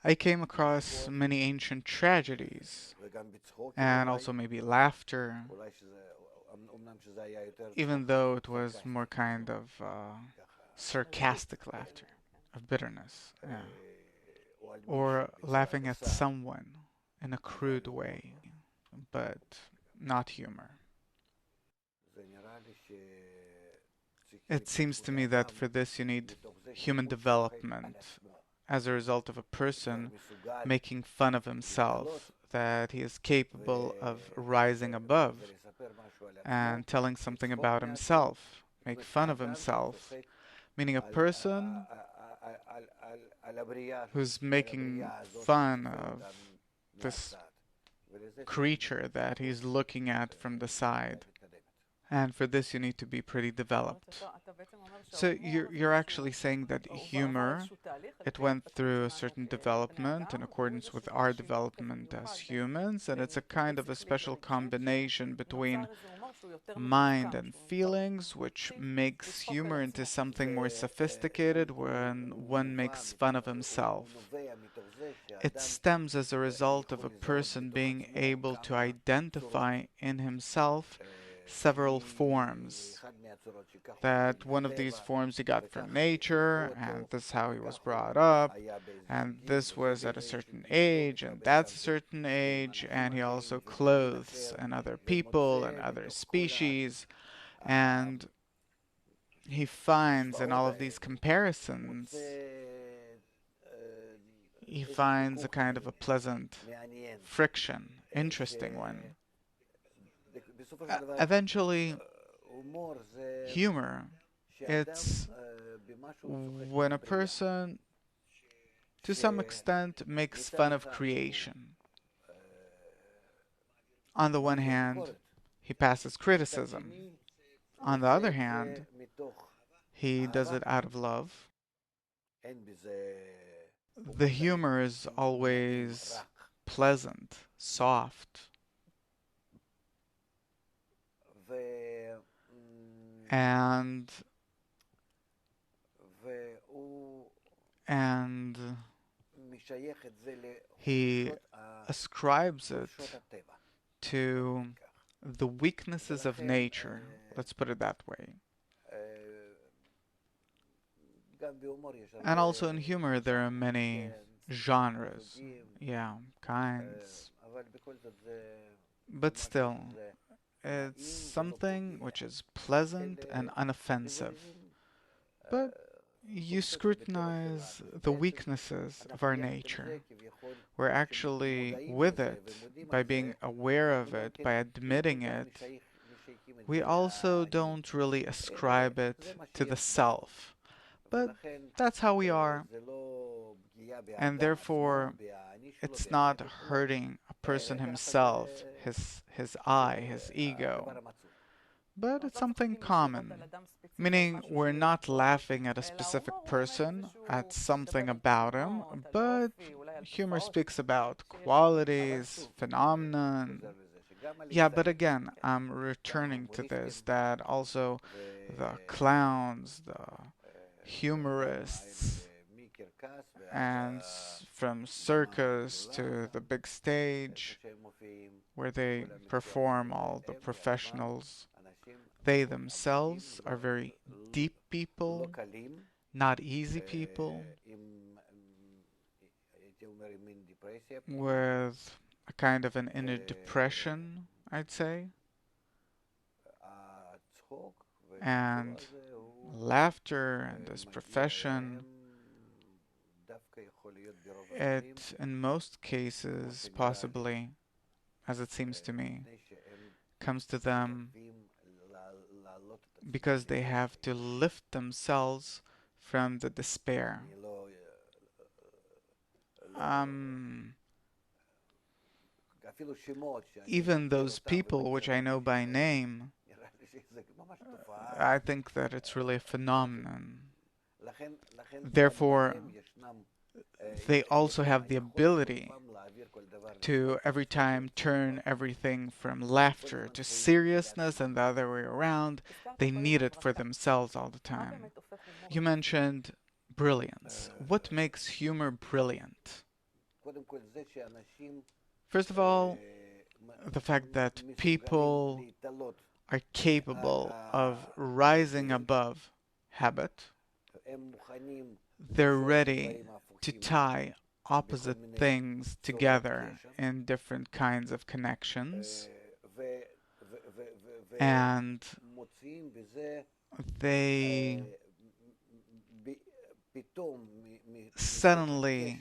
I came across many ancient tragedies and also maybe laughter, even though it was more kind of sarcastic laughter, of bitterness, yeah. Or laughing at someone in a crude way, but not humor. It seems to me that for this you need human development as a result of a person making fun of himself, that he is capable of rising above and telling something about himself, make fun of himself, meaning a person who's making fun of this creature that he's looking at from the side. And for this, you need to be pretty developed. So you're actually saying that humor, it went through a certain development in accordance with our development as humans, and it's a kind of a special combination between mind and feelings, which makes humor into something more sophisticated when one makes fun of himself. It stems as a result of a person being able to identify in himself several forms. That one of these forms he got from nature, and this is how he was brought up, and this was at a certain age, and that's a certain age, and he also clothes and other people and other species, and he finds in all of these comparisons, he finds a kind of a pleasant friction, interesting one. Eventually, humor, it's when a person, to some extent, makes fun of creation. On the one hand, he passes criticism. On the other hand, he does it out of love. The humor is always pleasant, soft, and and he ascribes it to the weaknesses of nature. Let's put it that way. And also in humor, there are many genres, yeah, kinds. But still, it's something which is pleasant and unoffensive. But you scrutinize the weaknesses of our nature. We're actually with it, by being aware of it, by admitting it. We also don't really ascribe it to the self. But that's how we are, and therefore it's not hurting a person himself, his I, his ego, but it's something common. Meaning we're not laughing at a specific person, at something about him, but humor speaks about qualities, phenomenon. Yeah, but again, I'm returning to this, that also the clowns, the humorists, and from circus to the big stage where they perform, all the professionals, they themselves are very deep people, not easy people, with a kind of an inner depression, I'd say, and laughter and this profession, it in most cases, possibly, as it seems to me, comes to them because they have to lift themselves from the despair. Um, Even those people which I know by name, I think that it's really a phenomenon. Therefore, they also have the ability to every time turn everything from laughter to seriousness and the other way around. They need it for themselves all the time. You mentioned brilliance. What makes humor brilliant? First of all, the fact that people are capable of rising above habit. They're ready to tie opposite things together in different kinds of connections, and they suddenly,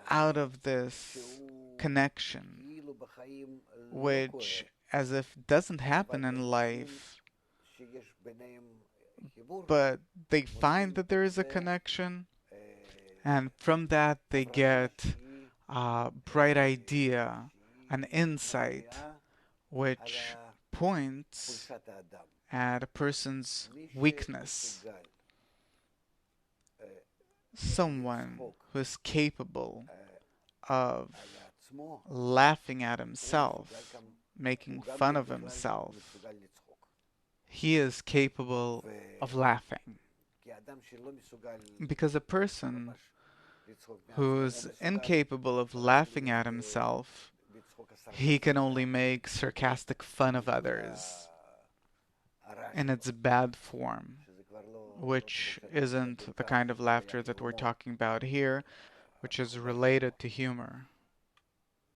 out of this connection, which as if doesn't happen in life, but they find that there is a connection, and from that they get a bright idea, an insight, which points at a person's weakness. Someone who is capable of laughing at himself, making fun of himself, he is capable of laughing. Because a person who's incapable of laughing at himself, he can only make sarcastic fun of others in its bad form, which isn't the kind of laughter that we're talking about here, which is related to humor.